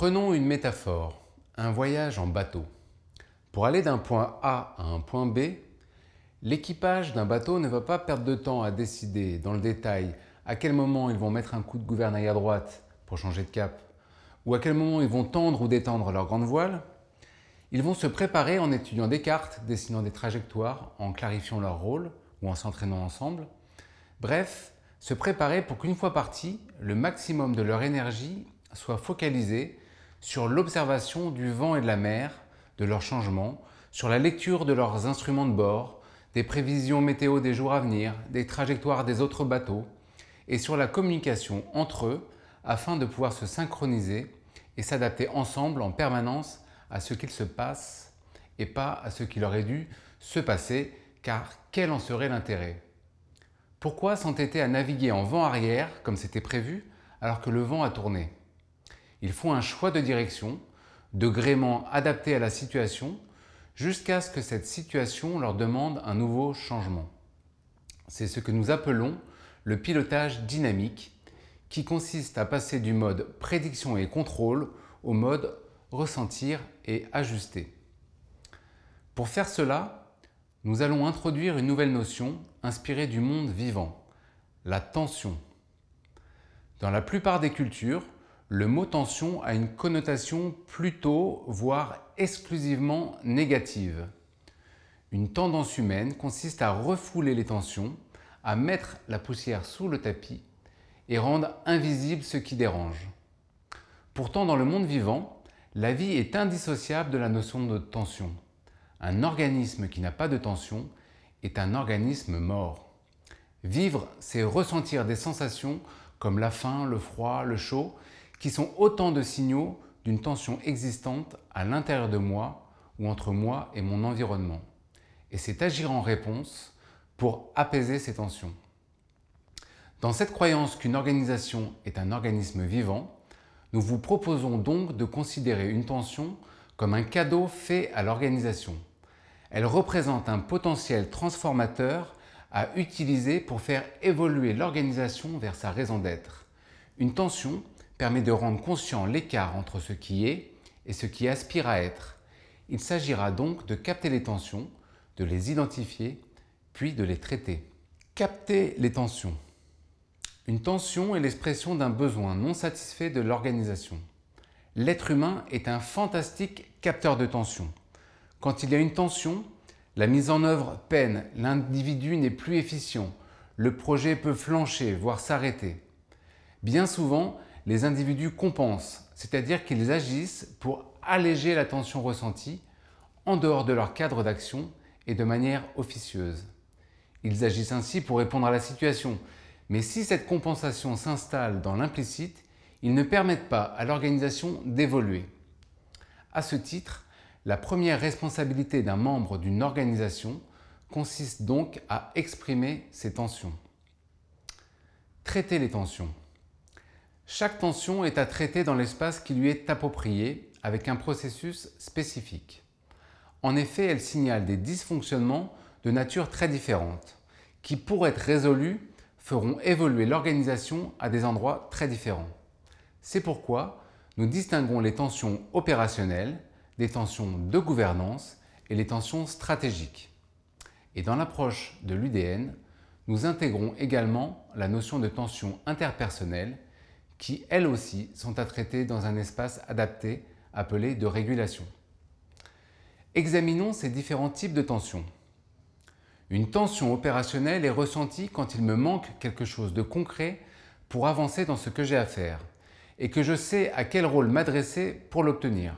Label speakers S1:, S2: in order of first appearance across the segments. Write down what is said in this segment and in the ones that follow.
S1: Prenons une métaphore, un voyage en bateau. Pour aller d'un point A à un point B, l'équipage d'un bateau ne va pas perdre de temps à décider dans le détail à quel moment ils vont mettre un coup de gouvernail à droite pour changer de cap, ou à quel moment ils vont tendre ou détendre leur grande voile. Ils vont se préparer en étudiant des cartes, dessinant des trajectoires, en clarifiant leur rôle ou en s'entraînant ensemble. Bref, se préparer pour qu'une fois partis, le maximum de leur énergie soit focalisé sur l'observation du vent et de la mer, de leurs changements, sur la lecture de leurs instruments de bord, des prévisions météo des jours à venir, des trajectoires des autres bateaux, et sur la communication entre eux afin de pouvoir se synchroniser et s'adapter ensemble en permanence à ce qu'il se passe et pas à ce qu'il aurait dû se passer, car quel en serait l'intérêt? Pourquoi s'entêter à naviguer en vent arrière comme c'était prévu alors que le vent a tourné? Ils font un choix de direction, de gréement adapté à la situation, jusqu'à ce que cette situation leur demande un nouveau changement. C'est ce que nous appelons le pilotage dynamique, qui consiste à passer du mode prédiction et contrôle au mode ressentir et ajuster. Pour faire cela, nous allons introduire une nouvelle notion inspirée du monde vivant, la tension. Dans la plupart des cultures, le mot tension a une connotation plutôt, voire exclusivement négative. Une tendance humaine consiste à refouler les tensions, à mettre la poussière sous le tapis et rendre invisible ce qui dérange. Pourtant, dans le monde vivant, la vie est indissociable de la notion de tension. Un organisme qui n'a pas de tension est un organisme mort. Vivre, c'est ressentir des sensations comme la faim, le froid, le chaud, qui sont autant de signaux d'une tension existante à l'intérieur de moi ou entre moi et mon environnement. Et c'est agir en réponse pour apaiser ces tensions. Dans cette croyance qu'une organisation est un organisme vivant, nous vous proposons donc de considérer une tension comme un cadeau fait à l'organisation. Elle représente un potentiel transformateur à utiliser pour faire évoluer l'organisation vers sa raison d'être. Une tension permet de rendre conscient l'écart entre ce qui est et ce qui aspire à être. Il s'agira donc de capter les tensions, de les identifier, puis de les traiter. Capter les tensions. Une tension est l'expression d'un besoin non satisfait de l'organisation. L'être humain est un fantastique capteur de tension. Quand il y a une tension, la mise en œuvre peine, l'individu n'est plus efficient, le projet peut flancher, voire s'arrêter. Bien souvent, les individus compensent, c'est-à-dire qu'ils agissent pour alléger la tension ressentie en dehors de leur cadre d'action et de manière officieuse. Ils agissent ainsi pour répondre à la situation, mais si cette compensation s'installe dans l'implicite, ils ne permettent pas à l'organisation d'évoluer. À ce titre, la première responsabilité d'un membre d'une organisation consiste donc à exprimer ces tensions. Traiter les tensions. Chaque tension est à traiter dans l'espace qui lui est approprié avec un processus spécifique. En effet, elle signale des dysfonctionnements de nature très différente qui, pour être résolus, feront évoluer l'organisation à des endroits très différents. C'est pourquoi nous distinguons les tensions opérationnelles, des tensions de gouvernance et les tensions stratégiques. Et dans l'approche de l'UDN, nous intégrons également la notion de tensions interpersonnelles qui, elles aussi, sont à traiter dans un espace adapté appelé de régulation. Examinons ces différents types de tensions. Une tension opérationnelle est ressentie quand il me manque quelque chose de concret pour avancer dans ce que j'ai à faire et que je sais à quel rôle m'adresser pour l'obtenir.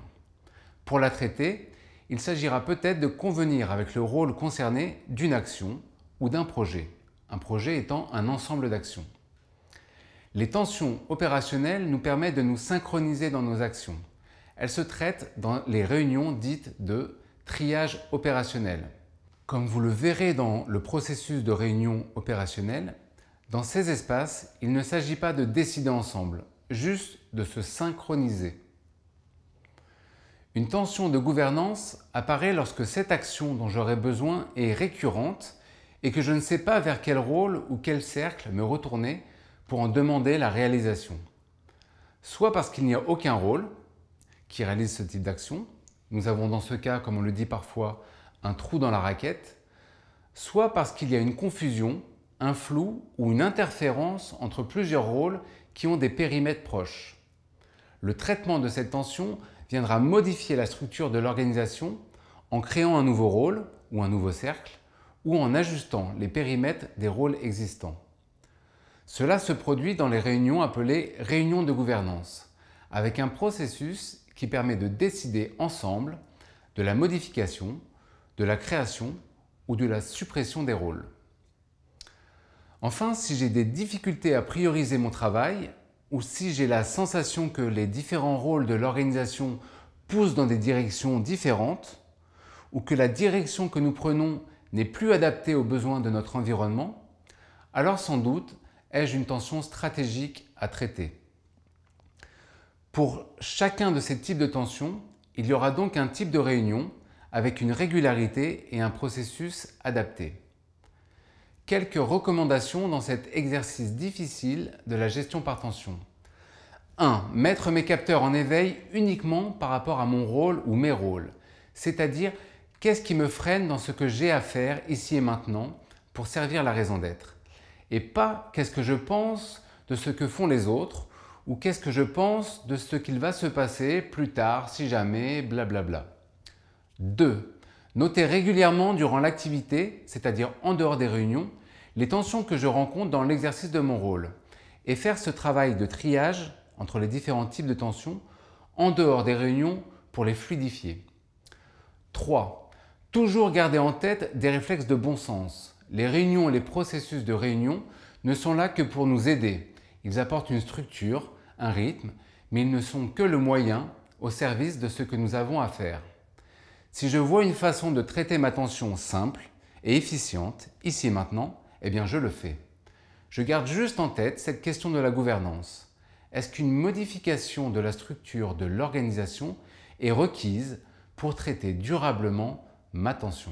S1: Pour la traiter, il s'agira peut-être de convenir avec le rôle concerné d'une action ou d'un projet, un projet étant un ensemble d'actions. Les tensions opérationnelles nous permettent de nous synchroniser dans nos actions. Elles se traitent dans les réunions dites de triage opérationnel. Comme vous le verrez dans le processus de réunion opérationnelle, dans ces espaces, il ne s'agit pas de décider ensemble, juste de se synchroniser. Une tension de gouvernance apparaît lorsque cette action dont j'aurai besoin est récurrente et que je ne sais pas vers quel rôle ou quel cercle me retourner pour en demander la réalisation. Soit parce qu'il n'y a aucun rôle, qui réalisent ce type d'action. Nous avons dans ce cas, comme on le dit parfois, un trou dans la raquette, soit parce qu'il y a une confusion, un flou ou une interférence entre plusieurs rôles qui ont des périmètres proches. Le traitement de cette tension viendra modifier la structure de l'organisation en créant un nouveau rôle ou un nouveau cercle ou en ajustant les périmètres des rôles existants. Cela se produit dans les réunions appelées réunions de gouvernance, avec un processus qui permet de décider ensemble de la modification, de la création ou de la suppression des rôles. Enfin, si j'ai des difficultés à prioriser mon travail ou si j'ai la sensation que les différents rôles de l'organisation poussent dans des directions différentes ou que la direction que nous prenons n'est plus adaptée aux besoins de notre environnement, alors sans doute ai-je une tension stratégique à traiter. Pour chacun de ces types de tensions, il y aura donc un type de réunion avec une régularité et un processus adapté. Quelques recommandations dans cet exercice difficile de la gestion par tension. 1. Mettre mes capteurs en éveil uniquement par rapport à mon rôle ou mes rôles, c'est-à-dire qu'est-ce qui me freine dans ce que j'ai à faire ici et maintenant pour servir la raison d'être, et pas qu'est-ce que je pense de ce que font les autres ou qu'est-ce que je pense de ce qu'il va se passer plus tard si jamais, blablabla. 2. Noter régulièrement durant l'activité, c'est-à-dire en dehors des réunions, les tensions que je rencontre dans l'exercice de mon rôle et faire ce travail de triage entre les différents types de tensions en dehors des réunions pour les fluidifier. 3. Toujours garder en tête des réflexes de bon sens. Les réunions et les processus de réunion ne sont là que pour nous aider. Ils apportent une structure, un rythme, mais ils ne sont que le moyen au service de ce que nous avons à faire. Si je vois une façon de traiter ma tension simple et efficiente, ici et maintenant, eh bien je le fais. Je garde juste en tête cette question de la gouvernance. Est-ce qu'une modification de la structure de l'organisation est requise pour traiter durablement ma tension ?